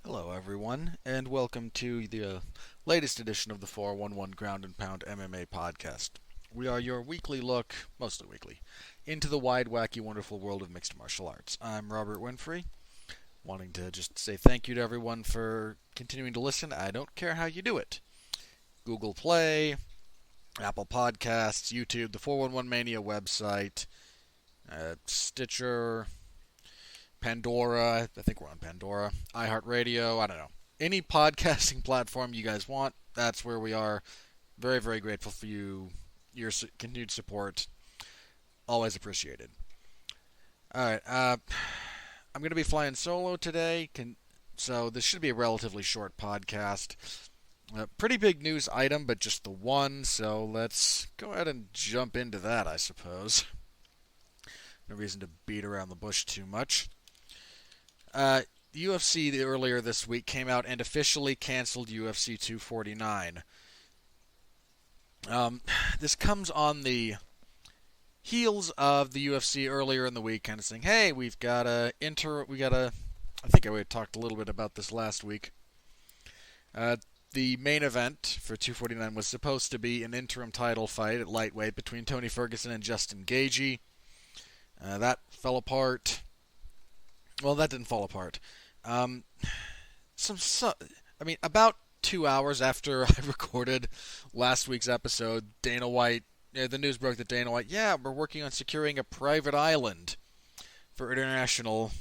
Hello, everyone, and welcome to the latest edition of the 411 Ground and Pound MMA podcast. We are your weekly look, mostly weekly, into the wide, wacky, wonderful world of mixed martial arts. I'm Robert Winfrey, wanting to just say thank you to everyone for continuing to listen. I don't care how you do it. Google Play, Apple Podcasts, YouTube, the 411 Mania website, Stitcher, Pandora, I think we're on Pandora, iHeartRadio, I don't know. Any podcasting platform you guys want, that's where we are. Very, very grateful for your continued support. Always appreciated. Alright, I'm going to be flying solo today, so this should be a relatively short podcast. Pretty big news item, but just the one, so let's go ahead and jump into that, I suppose. No reason to beat around the bush too much. The UFC earlier this week came out and officially canceled UFC 249. This comes on the heels of the UFC earlier in the week kind of saying, hey, I think I talked a little bit about this last week. The main event for 249 was supposed to be an interim title fight at lightweight between Tony Ferguson and Justin Gaethje. That fell apart. Well, that didn't fall apart. About 2 hours after I recorded last week's episode, Dana White, the news broke that Dana White, we're working on securing a private island for international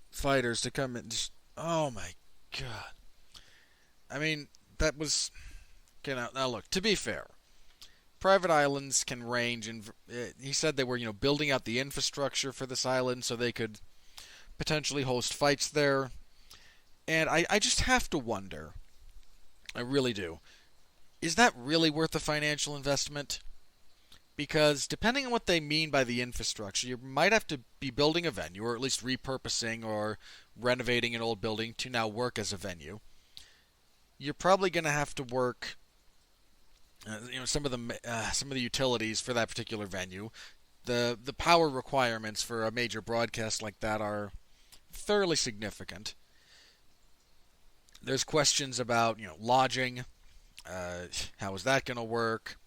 fighters to come in. Oh my god. I mean, that was... Now look, to be fair, private islands can range in... He said they were, building out the infrastructure for this island so they could potentially host fights there. And I just have to wonder, I really do, is that really worth the financial investment? Because depending on what they mean by the infrastructure, you might have to be building a venue, or at least repurposing or renovating an old building to now work as a venue. You're probably going to have to work some of the utilities for that particular venue. The power requirements for a major broadcast like that are fairly significant. There's questions about, lodging. How is that going to work?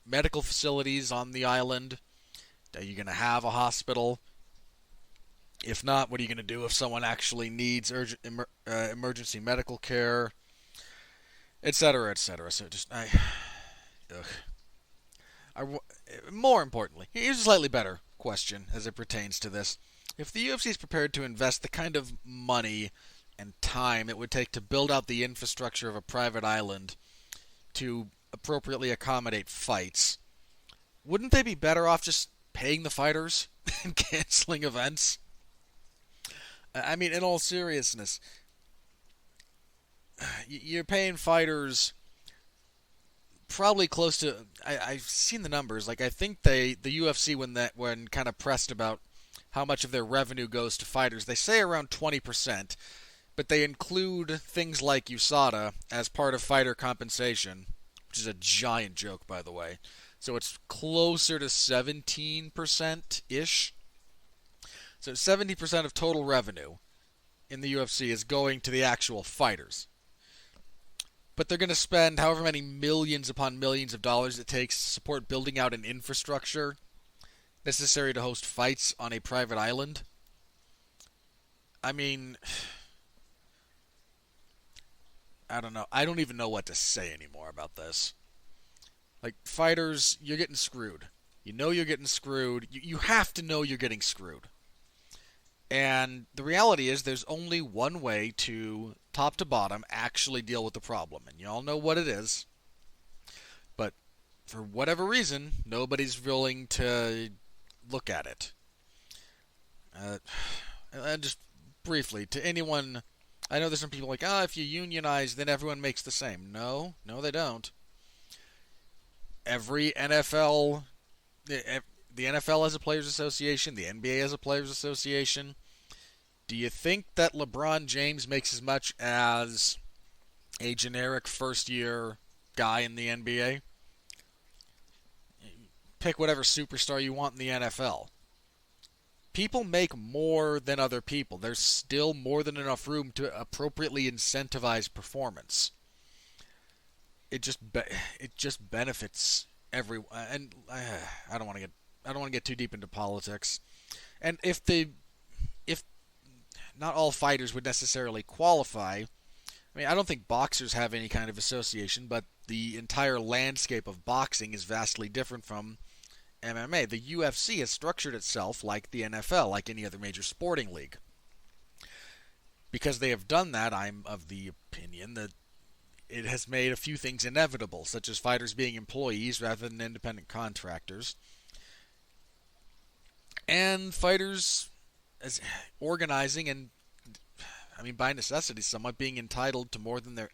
Medical facilities on the island. Are you going to have a hospital? If not, what are you going to do if someone actually needs emergency medical care? Etc., etc. So more importantly, here's a slightly better question as it pertains to this. If the UFC is prepared to invest the kind of money and time it would take to build out the infrastructure of a private island to appropriately accommodate fights, wouldn't they be better off just paying the fighters and canceling events? I mean, in all seriousness, you're paying fighters probably close to... I've seen the numbers. Like, I think the UFC, when kind of pressed about how much of their revenue goes to fighters, they say around 20%, but they include things like USADA as part of fighter compensation, which is a giant joke, by the way. So it's closer to 17%-ish. So 70% of total revenue in the UFC is going to the actual fighters. But they're going to spend however many millions upon millions of dollars it takes to support building out an infrastructure necessary to host fights on a private island. I mean, I don't know. I don't even know what to say anymore about this. Like, fighters, you're getting screwed. You know you're getting screwed. You have to know you're getting screwed. And the reality is there's only one way to, top to bottom, actually deal with the problem. And you all know what it is. But for whatever reason, nobody's willing to look at it. And just briefly, to anyone... I know there's some people like, if you unionize, then everyone makes the same. No, they don't. Every NFL... The NFL has a Players Association. The NBA has a Players Association. Do you think that LeBron James makes as much as a generic first-year guy in the NBA? Pick whatever superstar you want in the NFL. people make more than other people. There's still more than enough room to appropriately incentivize performance. It just benefits everyone. And I don't want to get too deep into politics. And if not all fighters would necessarily qualify, I mean, I don't think boxers have any kind of association, but the entire landscape of boxing is vastly different from MMA. The UFC has structured itself like the NFL, like any other major sporting league. Because they have done that, I'm of the opinion that it has made a few things inevitable, such as fighters being employees rather than independent contractors, and fighters as organizing and, I mean, by necessity, somewhat being entitled to more than they're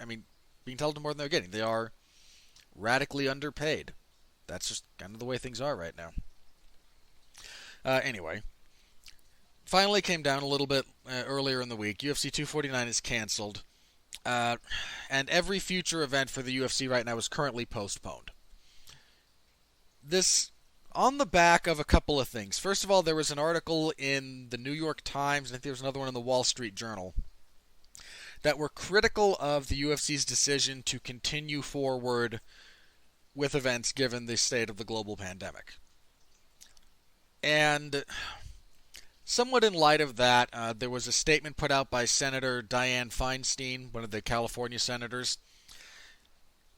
getting. They are radically underpaid. That's just kind of the way things are right now. Anyway, finally came down a little bit earlier in the week. UFC 249 is canceled, and every future event for the UFC right now is currently postponed. This on the back of a couple of things. First of all, there was an article in the New York Times, and I think there was another one in the Wall Street Journal, that were critical of the UFC's decision to continue forward with events given the state of the global pandemic. And somewhat in light of that, there was a statement put out by Senator Dianne Feinstein, one of the California senators,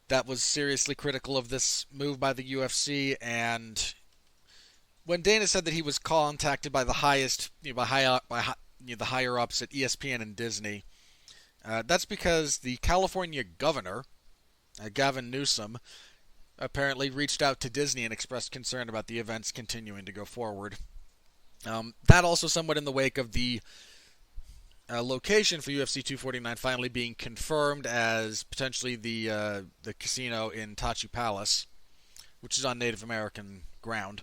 that was seriously critical of this move by the UFC. And when Dana said that he was contacted by the the higher ups at ESPN and Disney, that's because the California governor, Gavin Newsom, apparently reached out to Disney and expressed concern about the events continuing to go forward. That also somewhat in the wake of the location for UFC 249 finally being confirmed as potentially the casino in Tachi Palace, which is on Native American ground.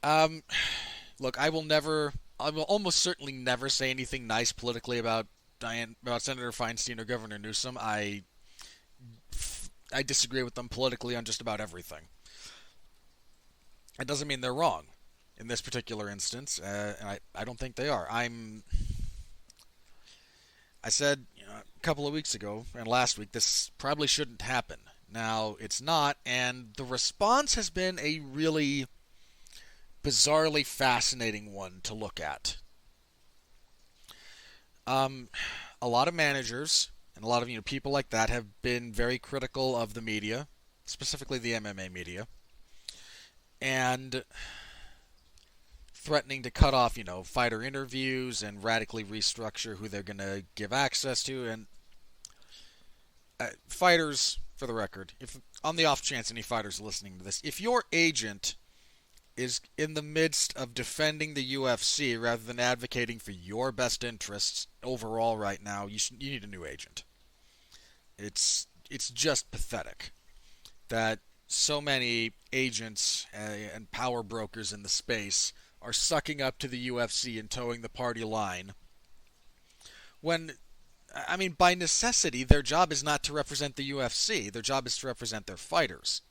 Look, I will almost certainly never say anything nice politically about Senator Feinstein or Governor Newsom. I disagree with them politically on just about everything. It doesn't mean they're wrong in this particular instance, and I don't think they are. I said a couple of weeks ago and last week this probably shouldn't happen. Now it's not, and the response has been a really bizarrely fascinating one to look at. A lot of managers and a lot of people like that have been very critical of the media, specifically the MMA media, and threatening to cut off, fighter interviews and radically restructure who they're going to give access to. And fighters, for the record, if on the off chance any fighters are listening to this, if your agent is in the midst of defending the UFC rather than advocating for your best interests overall right now, you need a new agent. It's just pathetic that so many agents and power brokers in the space are sucking up to the UFC and towing the party line when, by necessity, their job is not to represent the UFC. Their job is to represent their fighters.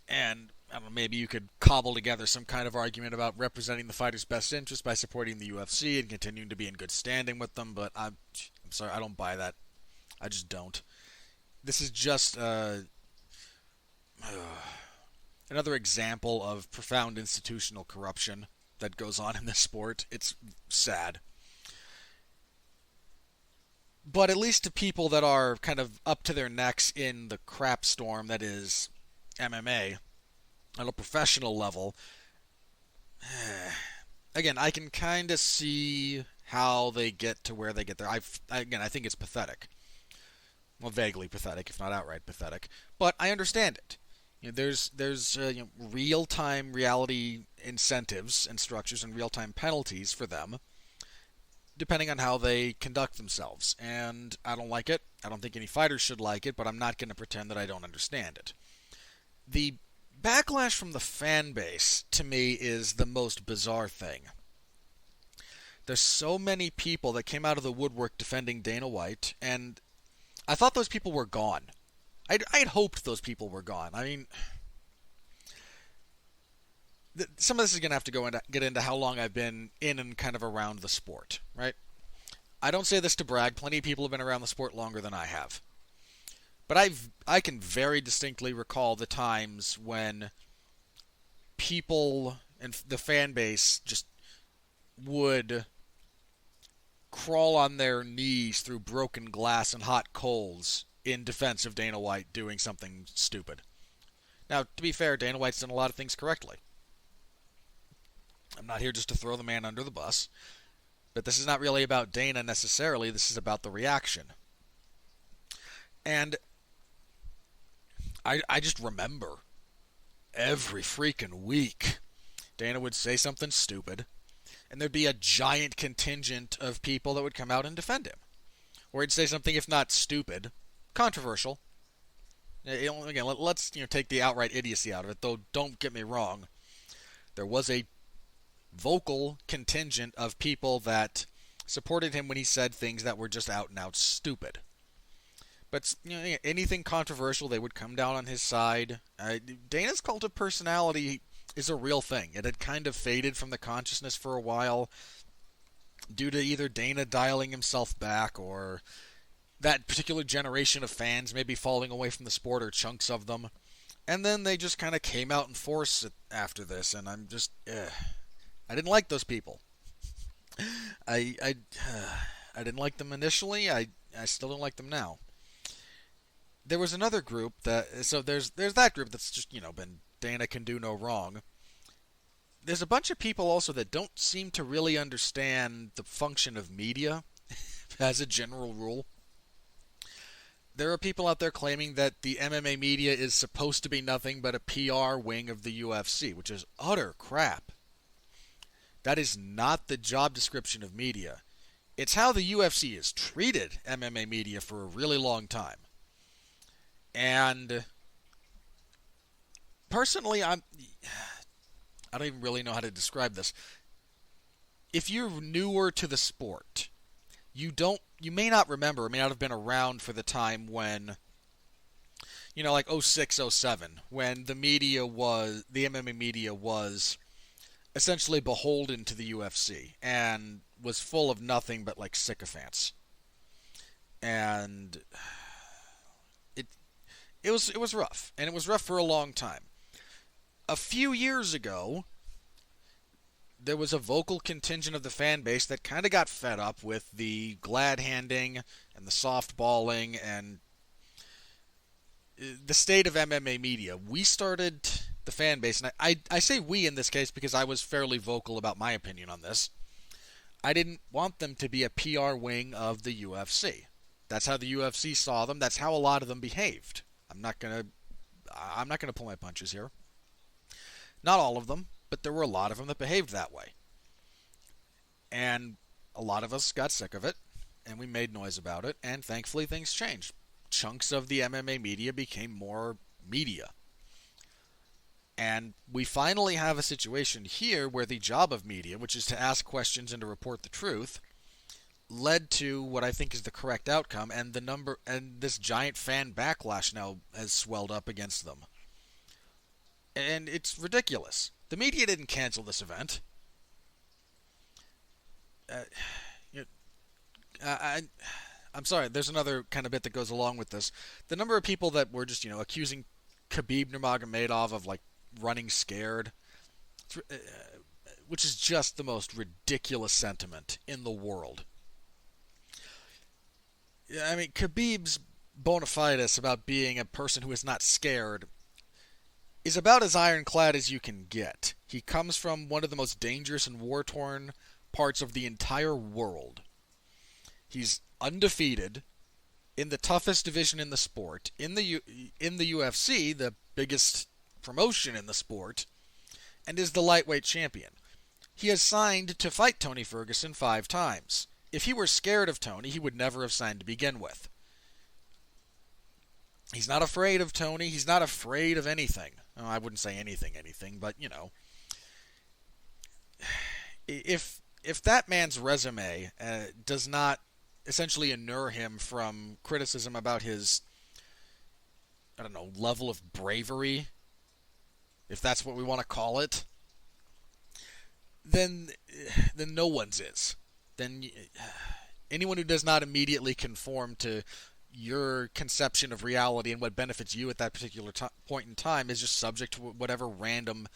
And I don't know, maybe you could cobble together some kind of argument about representing the fighters' best interests by supporting the UFC and continuing to be in good standing with them, but I'm sorry, I don't buy that. I just don't. This is just another example of profound institutional corruption that goes on in this sport. It's sad. But at least to people that are kind of up to their necks in the crap storm that is MMA, on a professional level, again, I can kind of see how they get to where they get there. I think it's pathetic. Well, vaguely pathetic, if not outright pathetic. But I understand it. There's real-time reality incentives and structures and real-time penalties for them, depending on how they conduct themselves. And I don't like it. I don't think any fighters should like it, but I'm not going to pretend that I don't understand it. The backlash from the fan base, to me, is the most bizarre thing. There's so many people that came out of the woodwork defending Dana White, and I thought those people were gone. I'd hoped those people were gone. some of this is going to have to get into how long I've been in and kind of around the sport, right? I don't say this to brag. Plenty of people have been around the sport longer than I have. But I can very distinctly recall the times when people and the fan base just would crawl on their knees through broken glass and hot coals in defense of Dana White doing something stupid. Now, to be fair, Dana White's done a lot of things correctly. I'm not here just to throw the man under the bus. But this is not really about Dana necessarily. This is about the reaction. And I just remember every freaking week Dana would say something stupid, and there'd be a giant contingent of people that would come out and defend him. Or he'd say something, if not stupid, controversial. Again, let's take the outright idiocy out of it, though don't get me wrong. There was a vocal contingent of people that supported him when he said things that were just out and out stupid. But anything controversial, they would come down on his side. Dana's cult of personality is a real thing. It had kind of faded from the consciousness for a while due to either Dana dialing himself back or that particular generation of fans maybe falling away from the sport, or chunks of them. And then they just kind of came out in force after this, and I'm just... I didn't like those people. I didn't like them initially. I still don't like them now. There was another group there's that group that's just been Dana can do no wrong. There's a bunch of people also that don't seem to really understand the function of media as a general rule. There are people out there claiming that the MMA media is supposed to be nothing but a PR wing of the UFC, which is utter crap. That is not the job description of media. It's how the UFC has treated MMA media for a really long time. And personally, I don't even really know how to describe this. If you're newer to the sport, you may not remember, may not have been around for the time when, like 06, 07, when the MMA media was essentially beholden to the UFC and was full of nothing but sycophants. And it was rough, and it was rough for a long time. A few years ago, there was a vocal contingent of the fan base that kind of got fed up with the glad-handing and the softballing and the state of MMA media. We started the fan base, and I say we in this case because I was fairly vocal about my opinion on this. I didn't want them to be a PR wing of the UFC. That's how the UFC saw them. That's how a lot of them behaved. I'm not gonna pull my punches here. Not all of them, but there were a lot of them that behaved that way. And a lot of us got sick of it, and we made noise about it, and thankfully things changed. Chunks of the MMA media became more media. And we finally have a situation here where the job of media, which is to ask questions and to report the truth, led to what I think is the correct outcome, and this giant fan backlash now has swelled up against them. And it's ridiculous. The media didn't cancel this event. I'm sorry, there's another kind of bit that goes along with this. The number of people that were just, accusing Khabib Nurmagomedov of, running scared, which is just the most ridiculous sentiment in the world. I mean, Khabib's bona fides about being a person who is not scared is about as ironclad as you can get. He comes from one of the most dangerous and war-torn parts of the entire world. He's undefeated in the toughest division in the sport, in the UFC, the biggest promotion in the sport, and is the lightweight champion. He has signed to fight Tony Ferguson 5 times. If he were scared of Tony, he would never have signed to begin with. He's not afraid of Tony. He's not afraid of anything. Oh, I wouldn't say anything, but, if that man's resume does not essentially inure him from criticism about his, level of bravery, if that's what we want to call it, then no one's is. Then anyone who does not immediately conform to your conception of reality and what benefits you at that particular point in time is just subject to whatever random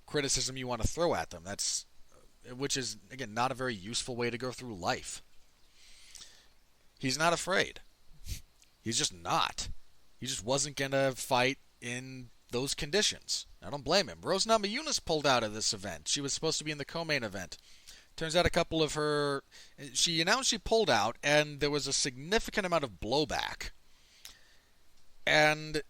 criticism you want to throw at them. Which is, again, not a very useful way to go through life. He's not afraid. He's just not. He just wasn't going to fight in those conditions. I don't blame him. Rose Namajunas pulled out of this event. She was supposed to be in the co-main event. Turns out a couple of her... She announced she pulled out, and there was a significant amount of blowback. And...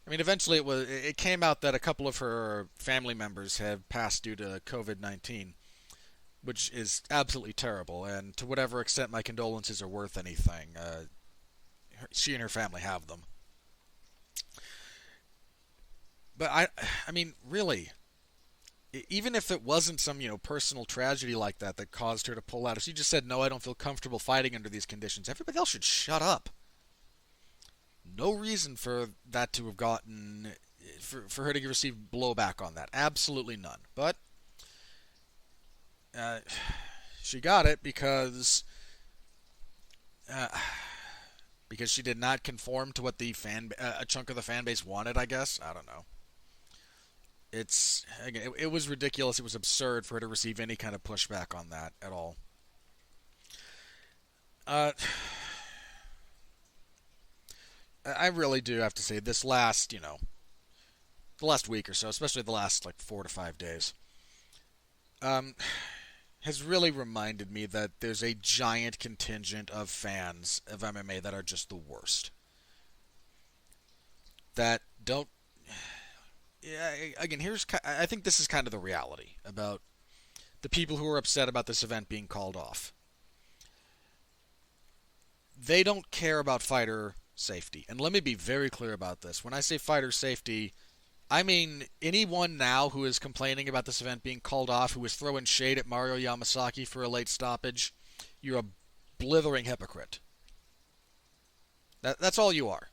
I mean, eventually it came out that a couple of her family members have passed due to COVID-19, which is absolutely terrible. And to whatever extent my condolences are worth anything, she and her family have them. But I mean, really, even if it wasn't some personal tragedy like that caused her to pull out, if she just said, "No, I don't feel comfortable fighting under these conditions," everybody else should shut up. No reason for that to have gotten, for her to receive blowback on that. Absolutely none. But she got it because she did not conform to what a chunk of the fan base wanted, I guess. I don't know. It was ridiculous. It was absurd for her to receive any kind of pushback on that at all. I really do have to say this last, the last week or so, especially the last 4 to 5 days, has really reminded me that there's a giant contingent of fans of MMA that are just the worst. That don't... Yeah, again, I think this is kind of the reality about the people who are upset about this event being called off. They don't care about fighter safety. And let me be very clear about this. When I say fighter safety, I mean anyone now who is complaining about this event being called off, who is throwing shade at Mario Yamasaki for a late stoppage, you're a blithering hypocrite. That's all you are.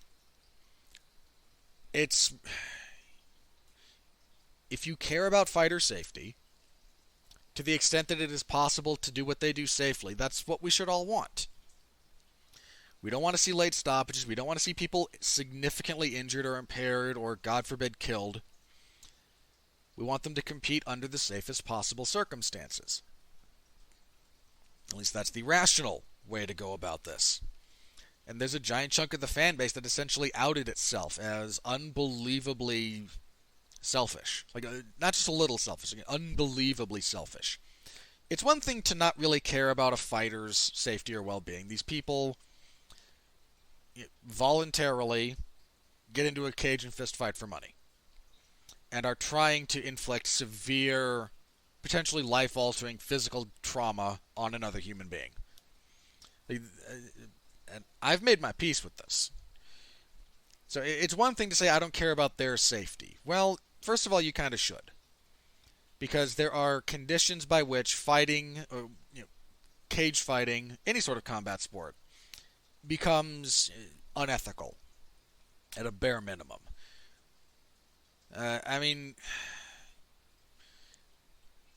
If you care about fighter safety, to the extent that it is possible to do what they do safely, that's what we should all want. We don't want to see late stoppages. We don't want to see people significantly injured or impaired or, God forbid, killed. We want them to compete under the safest possible circumstances. At least that's the rational way to go about this. And there's a giant chunk of the fan base that essentially outed itself as unbelievably selfish. Not just a little selfish, unbelievably selfish. It's one thing to not really care about a fighter's safety or well-being. These people voluntarily get into a cage and fist fight for money and are trying to inflict severe, potentially life-altering physical trauma on another human being. And I've made my peace with this. So it's one thing to say I don't care about their safety. Well, first of all, you kind of should. Because there are conditions by which fighting, or, cage fighting, any sort of combat sport, becomes unethical at a bare minimum. I mean,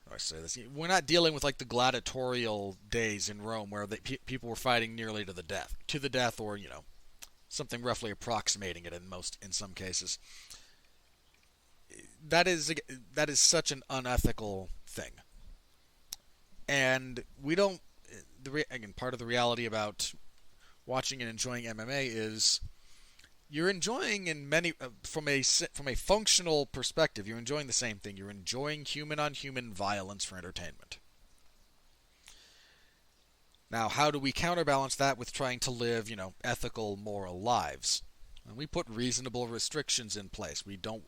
how do I say this? We're not dealing with the gladiatorial days in Rome where people were fighting nearly to the death, or something roughly approximating it in some cases. That is such an unethical thing, and we don't. Again, part of the reality about watching and enjoying MMA is you're enjoying from a functional perspective. You're enjoying the same thing. You're enjoying human-on-human violence for entertainment. Now, how do we counterbalance that with trying to live, ethical, moral lives? And we put reasonable restrictions in place. We don't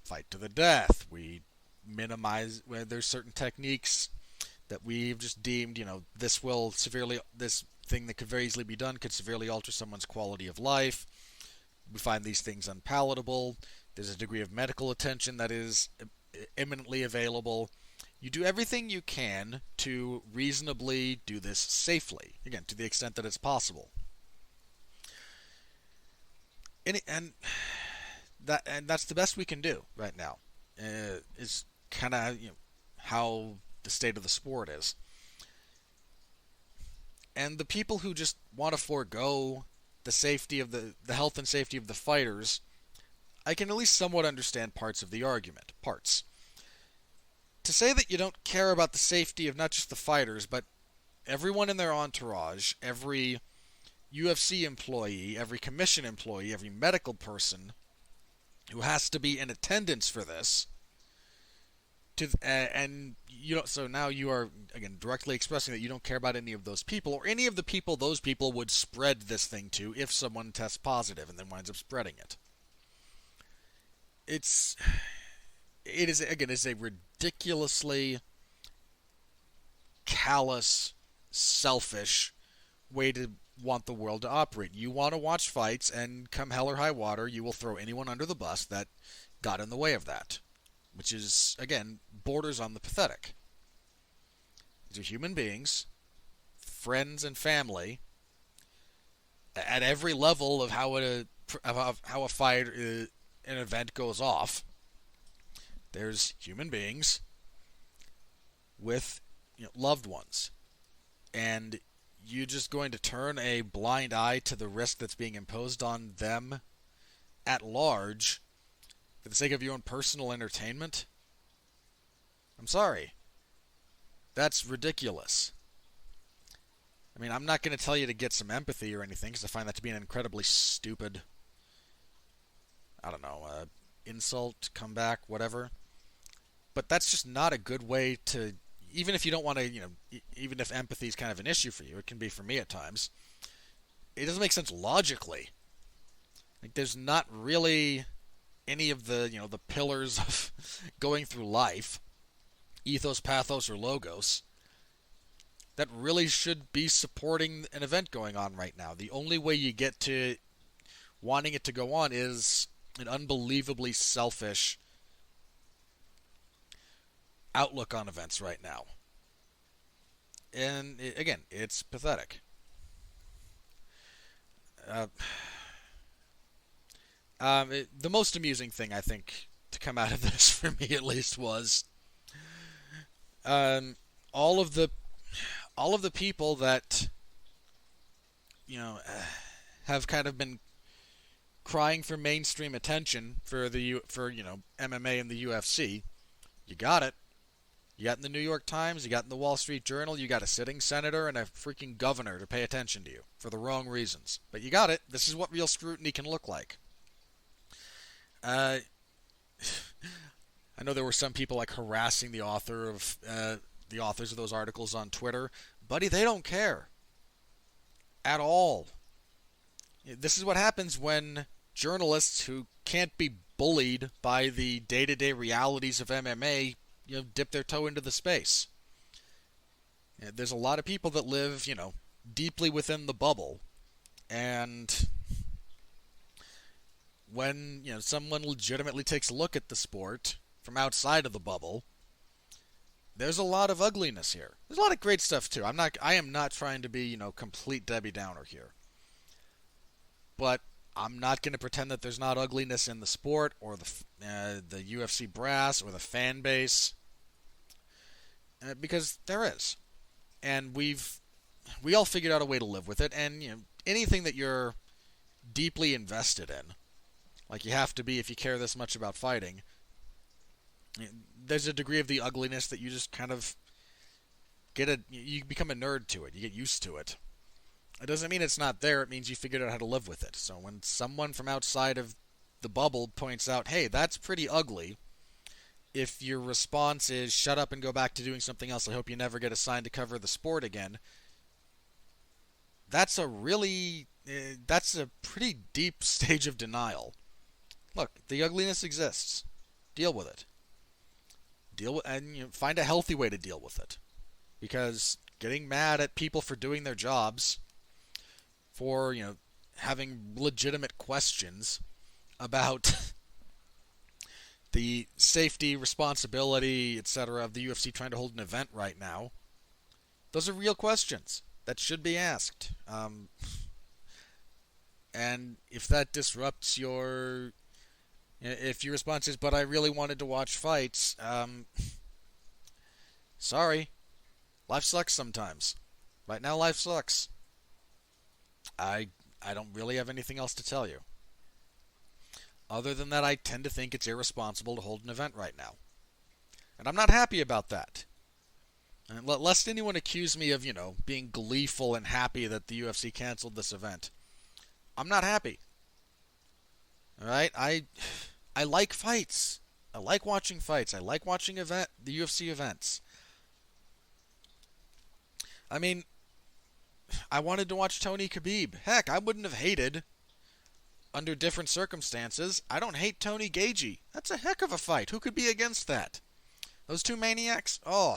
fight to the death. We minimize where there's certain techniques that we've just deemed, this thing that could very easily be done could severely alter someone's quality of life. We find these things unpalatable. There's a degree of medical attention that is imminently available. You do everything you can to reasonably do this safely, again, to the extent that it's possible. And that's the best we can do right now. Is kind of how the state of the sport is. And the people who just want to forego the safety of the health and safety of the fighters, I can at least somewhat understand parts of the argument. Parts. To say that you don't care about the safety of not just the fighters, but everyone in their entourage, every UFC employee, every commission employee, every medical person who has to be in attendance for this, and you don't. So now you are again directly expressing that you don't care about any of those people, or any of the people those people would spread this thing to if someone tests positive and then winds up spreading it. It's a ridiculously callous, selfish way to want the world to operate. You want to watch fights, and come hell or high water, you will throw anyone under the bus that got in the way of that. Which is, again, borders on the pathetic. These are human beings, friends and family, at every level of how a fight, an event goes off. There's human beings with loved ones. And you're just going to turn a blind eye to the risk that's being imposed on them at large for the sake of your own personal entertainment? I'm sorry. That's ridiculous. I mean, I'm not going to tell you to get some empathy or anything, because I find that to be an incredibly stupid, I don't know, insult, comeback, whatever. But that's just not a good way to, even if you don't want to, even if empathy is kind of an issue for you, it can be for me at times, it doesn't make sense logically. Like, there's not really any of the, the pillars of going through life, ethos, pathos, or logos, that really should be supporting an event going on right now. The only way you get to wanting it to go on is an unbelievably selfish outlook on events right now. And again, it's pathetic. The most amusing thing, I think, to come out of this, for me at least, was all of the people that have kind of been crying for mainstream attention for MMA and the UFC. You got it. You got in the New York Times, you got in the Wall Street Journal, you got a sitting senator and a freaking governor to pay attention to you for the wrong reasons. But you got it. This is what real scrutiny can look like. I know there were some people like harassing the authors of those articles on Twitter. Buddy, they don't care at all. This is what happens when journalists who can't be bullied by the day-to-day realities of MMA dip their toe into the space. There's a lot of people that live, deeply within the bubble, and when someone legitimately takes a look at the sport from outside of the bubble, there's a lot of ugliness here. There's a lot of great stuff too. I am not trying to be complete Debbie Downer here, but I'm not going to pretend that there's not ugliness in the sport or the UFC brass or the fan base, because there is, and we all figured out a way to live with it. And anything that you're deeply invested in, like you have to be if you care this much about fighting, there's a degree of the ugliness that you just kind of you become a nerd to it. You get used to it. It doesn't mean it's not there. It means you figured out how to live with it. So when someone from outside of the bubble points out, hey, that's pretty ugly, if your response is, shut up and go back to doing something else, I hope you never get assigned to cover the sport again, that's a pretty deep stage of denial. Look, the ugliness exists. Deal with it. And find a healthy way to deal with it. Because getting mad at people for doing their jobs, for having legitimate questions about the safety, responsibility, etc. of the UFC trying to hold an event right now, those are real questions that should be asked. And if that disrupts if your response is, but I really wanted to watch fights, Sorry, life sucks sometimes. Right now, life sucks. I I don't really have anything else to tell you. Other than that, I tend to think it's irresponsible to hold an event right now. And I'm not happy about that. And lest anyone accuse me of, being gleeful and happy that the UFC canceled this event. I'm not happy. Alright? I like fights. I like watching fights. I like watching the UFC events. I mean, I wanted to watch Tony Khabib. Heck, I wouldn't have hated, under different circumstances. I don't hate Tony Gagey. That's a heck of a fight. Who could be against that? Those two maniacs? Oh,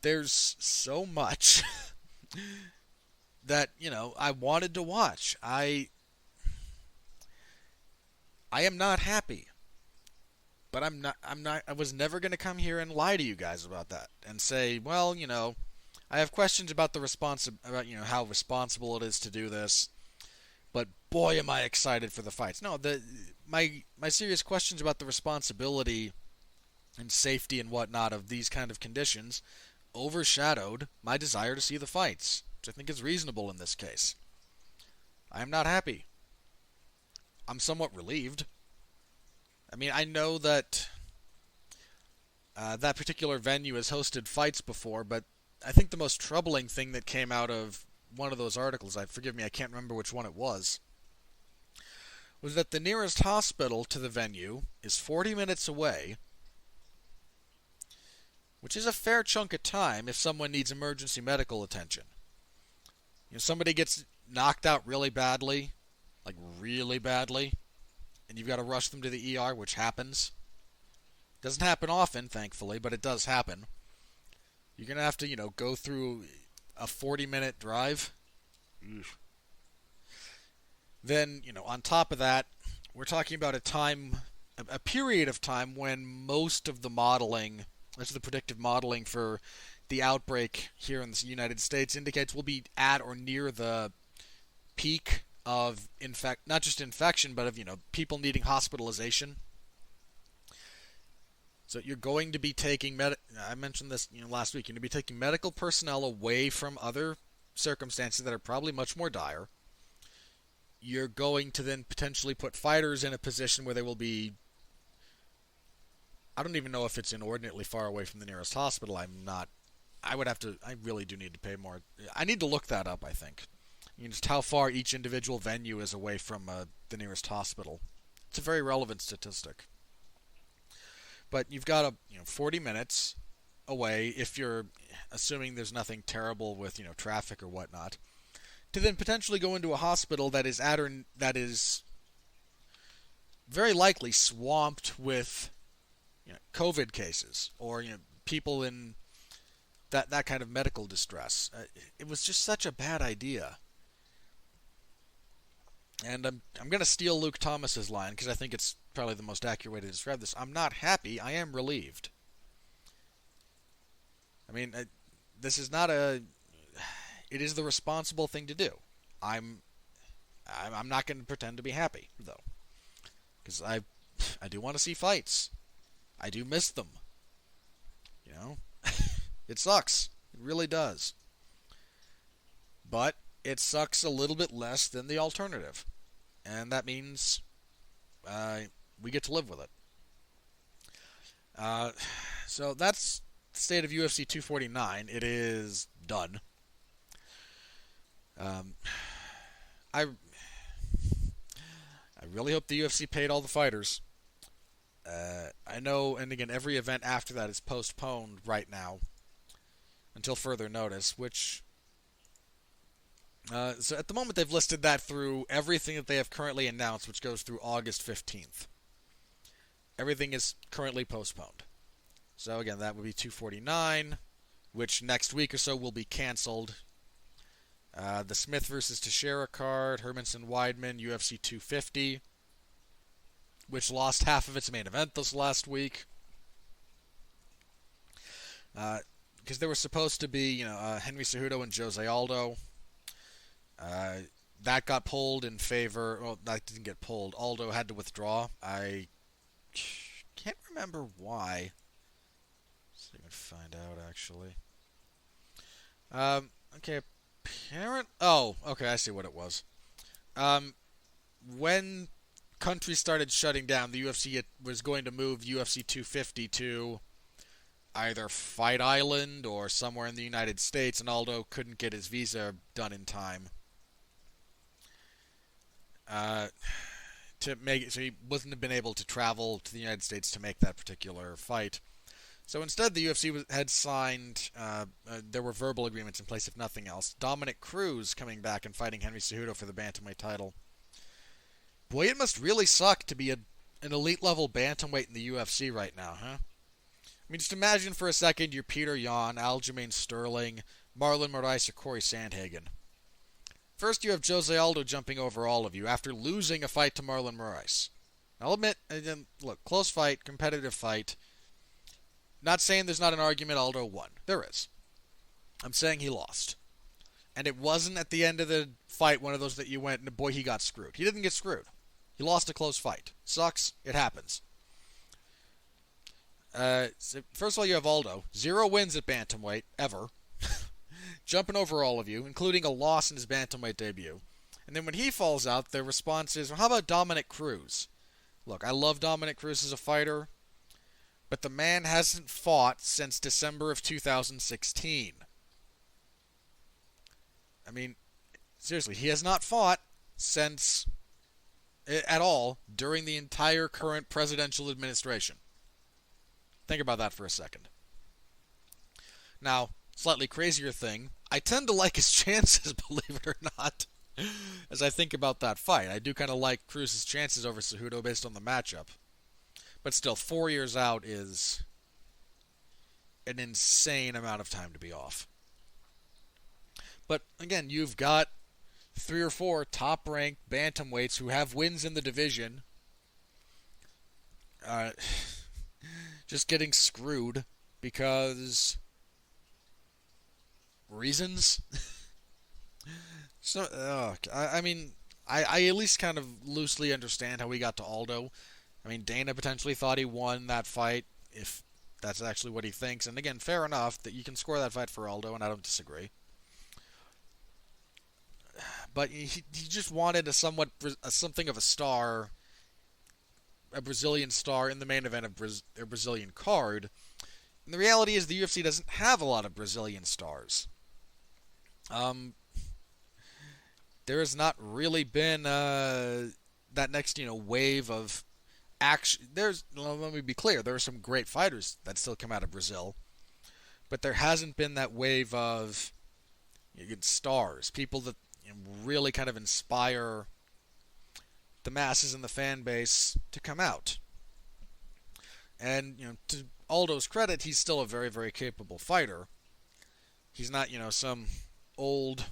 there's so much that, I wanted to watch. I am not happy. But I was never going to come here and lie to you guys about that and say, well, I have questions about how responsible it is to do this, but boy am I excited for the fights. No, my serious questions about the responsibility and safety and whatnot of these kind of conditions overshadowed my desire to see the fights, which I think is reasonable in this case. I am not happy. I'm somewhat relieved. I mean, I know that that particular venue has hosted fights before, but I think the most troubling thing that came out of one of those articles, forgive me, I can't remember which one it was that the nearest hospital to the venue is 40 minutes away, which is a fair chunk of time if someone needs emergency medical attention. Somebody gets knocked out really badly, like really badly, and you've got to rush them to the ER, which happens. Doesn't happen often, thankfully, but it does happen. You're going to have to, go through a 40-minute drive. Then, on top of that, we're talking about a period of time when most of the modeling, most of the predictive modeling for the outbreak here in the United States indicates we'll be at or near the peak of not just infection, but of, people needing hospitalization. So you're going to be taking I mentioned this, last week. You're going to be taking medical personnel away from other circumstances that are probably much more dire. You're going to then potentially put fighters in a position where they will be, I don't even know if it's inordinately far away from the nearest hospital. I really do need to pay more. I need to look that up, I think. Just how far each individual venue is away from the nearest hospital. It's a very relevant statistic. But you've got 40 minutes away, if you're assuming there's nothing terrible with traffic or whatnot, to then potentially go into a hospital that is very likely swamped with COVID cases or people in that kind of medical distress. It was just such a bad idea. And I'm going to steal Luke Thomas's line because I think it's probably the most accurate way to describe this. I'm not happy. I am relieved. I mean, this is not it is the responsible thing to do. I'm not going to pretend to be happy though, because I do want to see fights. I do miss them. It sucks. It really does. But it sucks a little bit less than the alternative. And that means we get to live with it. So that's the state of UFC 249. It is done. I really hope the UFC paid all the fighters. I know, and again, every event after that is postponed right now until further notice, which... so at the moment they've listed that through everything that they have currently announced, which goes through August 15th. Everything is currently postponed. So again, that would be 249, which next week or so will be canceled. The Smith versus Teixeira card, Hermanson Weidman, UFC 250, which lost half of its main event this last week. Because there was supposed to be, Henry Cejudo and Jose Aldo. That got pulled in favor... Well, that didn't get pulled. Aldo had to withdraw. I can't remember why. Let's find out, actually. Okay, Oh, okay, I see what it was. Um, when countries started shutting down, the UFC was going to move UFC 250 to either Fight Island or somewhere in the United States, and Aldo couldn't get his visa done in time uh, to make it, so he wasn't have been able to travel to the United States to make that particular fight. So instead, the UFC had signed. There were verbal agreements in place, if nothing else. Dominic Cruz coming back and fighting Henry Cejudo for the bantamweight title. Boy, it must really suck to be an elite level bantamweight in the UFC right now, huh? I mean, just imagine for a second you're Peter Yan, Aljamain Sterling, Marlon Moraes, or Corey Sandhagen. First, you have Jose Aldo jumping over all of you after losing a fight to Marlon Moraes. I'll admit, look, close fight, competitive fight. Not saying there's not an argument Aldo won. There is. I'm saying he lost. And it wasn't at the end of the fight one of those that you went, and boy, he got screwed. He didn't get screwed. He lost a close fight. Sucks. It happens. So first of all, you have Aldo. 0 wins at bantamweight, ever. Jumping over all of you, including a loss in his bantamweight debut. And then when he falls out, their response is, well, how about Dominic Cruz? Look, I love Dominic Cruz as a fighter, but the man hasn't fought since December of 2016. I mean, seriously, he has not fought since at all during the entire current presidential administration. Think about that for a second. Now, slightly crazier thing, I tend to like his chances, believe it or not, as I think about that fight. I do kind of like Cruz's chances over Cejudo based on the matchup. But still, 4 years out is an insane amount of time to be off. But again, you've got 3 or 4 top-ranked bantamweights who have wins in the division. Just getting screwed because reasons. So, I mean, I at least kind of loosely understand how we got to Aldo. I mean, Dana potentially thought he won that fight, if that's actually what he thinks. And again, fair enough that you can score that fight for Aldo, and I don't disagree. But he just wanted something of a star, a Brazilian star in the main event of a Brazilian card. And the reality is the UFC doesn't have a lot of Brazilian stars. There has not really been that next wave of action. Let me be clear, there are some great fighters that still come out of Brazil, but there hasn't been that wave of stars, people that really kind of inspire the masses and the fan base to come out. And to Aldo's credit, he's still a very, very capable fighter. He's not some old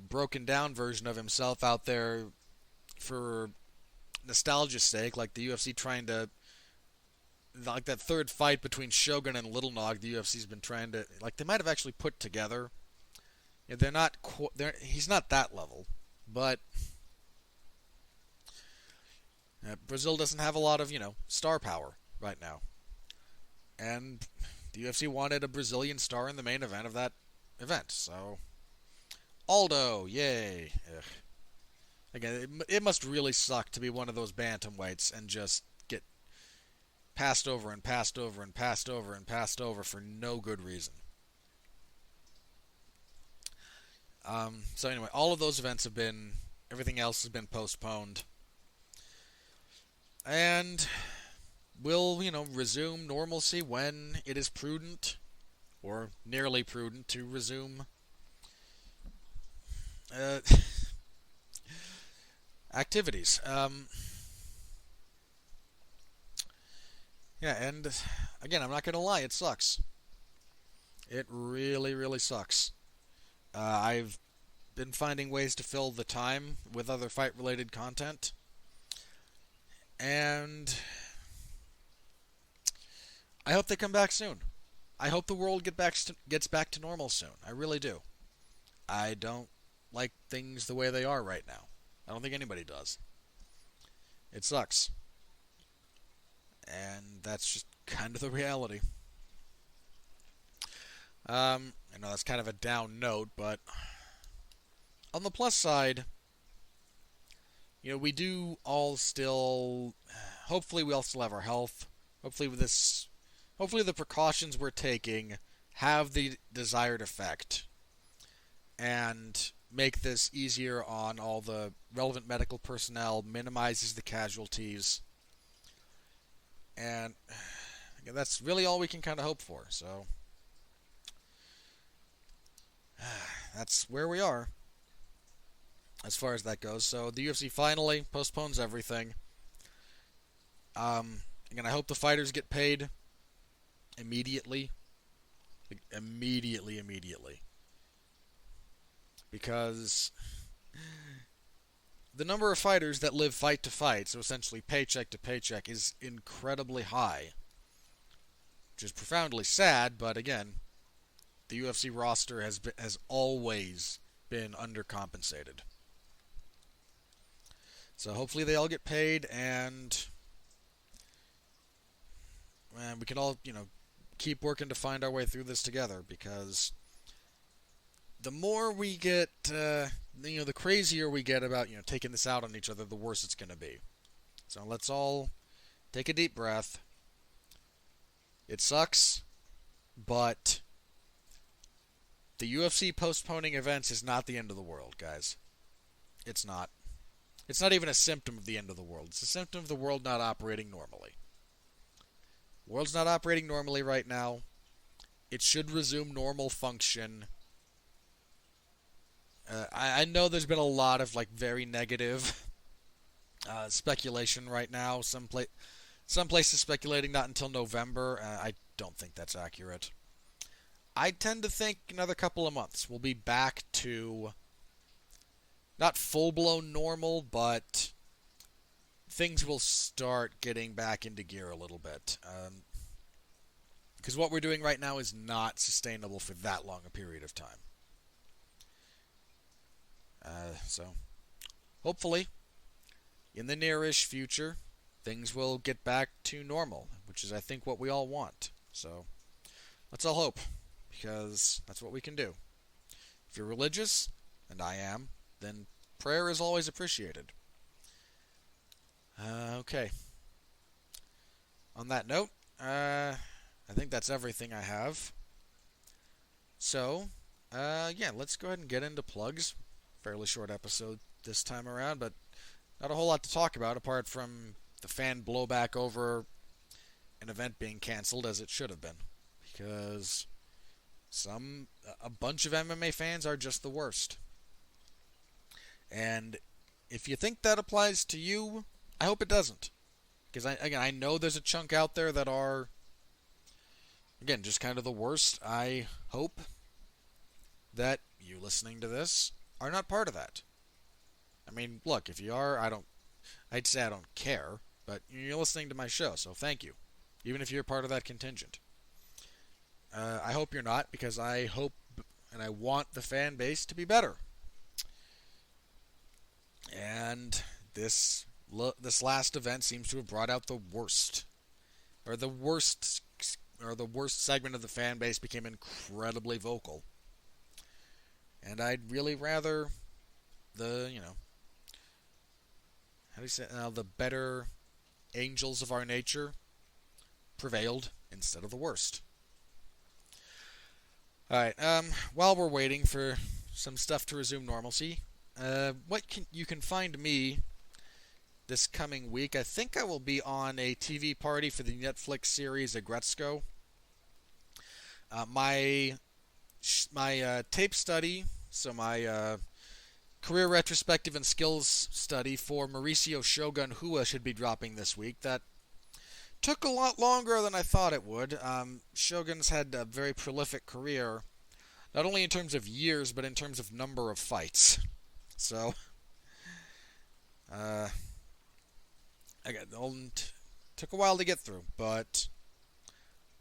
broken down version of himself out there for nostalgia's sake, like the UFC trying to, like that third fight between Shogun and Little Nog, the UFC's been trying to, they might have actually put together. They're not. He's not that level, but Brazil doesn't have a lot of star power right now, and the UFC wanted a Brazilian star in the main event of that event. So Aldo, yay! Ugh. Again, it must really suck to be one of those bantamweights and just get passed over and passed over and passed over and passed over for no good reason. So anyway, all of those events everything else has been postponed. And we'll, resume normalcy when it is prudent, or nearly prudent, to resume activities. Yeah, and again, I'm not going to lie, it sucks. It really, really sucks. I've been finding ways to fill the time with other fight-related content, and I hope they come back soon. I hope the world gets back to normal soon. I really do. I don't like things the way they are right now. I don't think anybody does. It sucks. And that's just kind of the reality. I know that's kind of a down note, but on the plus side, we do all still. Hopefully, we all still have our health. Hopefully, hopefully the precautions we're taking have the desired effect and make this easier on all the relevant medical personnel, minimizes the casualties, and that's really all we can kind of hope for. So that's where we are as far as that goes. So the UFC finally postpones everything. Again, I hope the fighters get paid immediately. Like, immediately. Because the number of fighters that live fight to fight, so essentially paycheck to paycheck, is incredibly high. Which is profoundly sad, but again, the UFC roster has always been undercompensated. So hopefully they all get paid, and we can all, keep working to find our way through this together, because the more we get, the crazier we get about, taking this out on each other, the worse it's going to be. So let's all take a deep breath. It sucks, but the UFC postponing events is not the end of the world, guys. It's not. It's not even a symptom of the end of the world. It's a symptom of the world not operating normally. The world's not operating normally right now. It should resume normal function. I know there's been a lot of very negative speculation right now. Some places speculating not until November. I don't think that's accurate. I tend to think another couple of months we'll be back to not full-blown normal, but things will start getting back into gear a little bit. Because what we're doing right now is not sustainable for that long a period of time. So, hopefully, in the nearish future, things will get back to normal, which is, I think, what we all want. So, let's all hope, because that's what we can do. If you're religious, and I am, then prayer is always appreciated. Okay. On that note, I think that's everything I have. So, let's go ahead and get into plugs. Fairly short episode this time around, but not a whole lot to talk about apart from the fan blowback over an event being canceled, as it should have been. Because a bunch of MMA fans are just the worst. And if you think that applies to you, I hope it doesn't. Because I know there's a chunk out there that are, again, just kind of the worst. I hope that you listening to this are not part of that. I mean, look, if you are, I'd say I don't care, but you're listening to my show, so thank you. Even if you're part of that contingent. I hope you're not, because I hope and I want the fan base to be better. And this last event seems to have brought out the worst. Or the worst segment of the fan base became incredibly vocal. And I'd really rather the better angels of our nature prevailed instead of the worst. Alright, while we're waiting for some stuff to resume normalcy, you can find me this coming week. I think I will be on a TV party for the Netflix series Agretzko. My tape study, so my career retrospective and skills study for Mauricio Shogun Hua should be dropping this week. That took a lot longer than I thought it would. Shogun's had a very prolific career, not only in terms of years, but in terms of number of fights. So, took a while to get through, but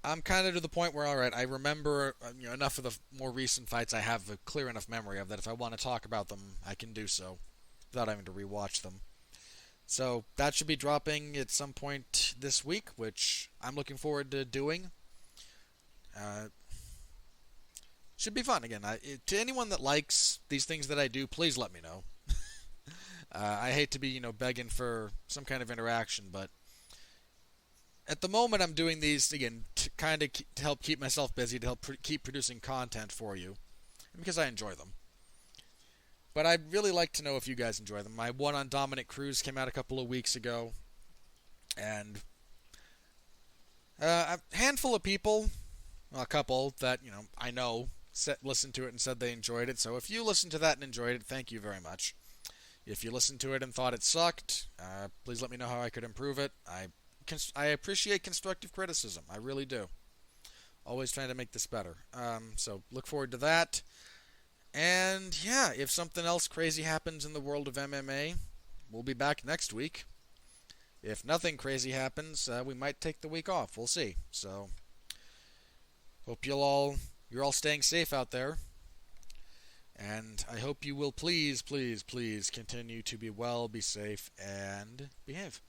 I'm kind of to the point where, alright, I remember enough of the more recent fights. I have a clear enough memory of that if I want to talk about them, I can do so without having to rewatch them. So that should be dropping at some point this week, which I'm looking forward to doing. Should be fun. Again, to anyone that likes these things that I do, please let me know. I hate to be, begging for some kind of interaction, but at the moment I'm doing these, again, to kind of to help keep myself busy, to help keep producing content for you, because I enjoy them. But I'd really like to know if you guys enjoy them. My one on Dominic Cruz came out a couple of weeks ago, and a handful of people, well, a couple that I know, listened to it and said they enjoyed it. So if you listened to that and enjoyed it, thank you very much. If you listened to it and thought it sucked, please let me know how I could improve it. I appreciate constructive criticism. I really do. Always trying to make this better. So look forward to that. And yeah, if something else crazy happens in the world of MMA, we'll be back next week. If nothing crazy happens, we might take the week off. We'll see. So hope you're all staying safe out there. And I hope you will please, please, please continue to be well, be safe, and behave.